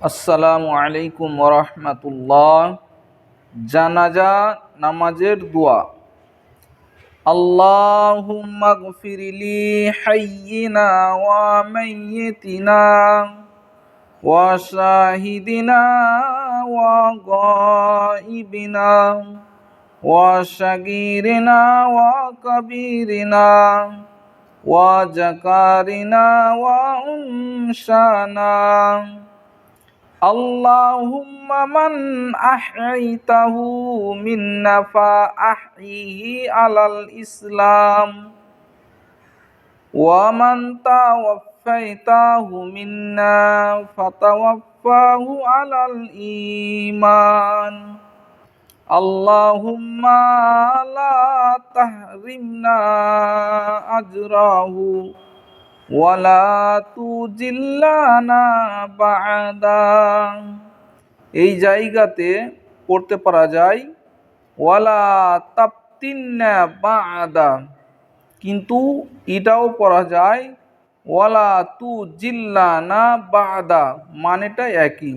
আসসালামু আলাইকুম ওরহমতুল্লাহ। জানাজা নামাজের দোয়া। আল্লাহুম্মা গফিরলি হাইয়িনা ওয়া মাইয়িতিনা ওয়া শাহিদিনা ওয়া গাইবিনা ওয়া শাগীরিনা ওয়া কাবীরিনা ওয়া যাকারিনা ওয়া উনসানা। আল্লাহুম্মা মান আহইতাহু মিন্না ফাআহইহি আলাল ইসলাম ওয়া মান তাওয়াফাইতাহু মিন্না ফাতাওয়াফাহু আলাল ঈমান। আল্লাহুম্মা লা তাহরিমনা আজরাহু ওয়ালা তুজিল্লানা বা'দা। এই জায়গাতে পড়তে পারা যায় ওয়ালা তাফতিন্না বা'দা, কিন্তু এটাও পড়া যায় ওয়ালা তুজিল্লানা বা'দা, মানেটা একই।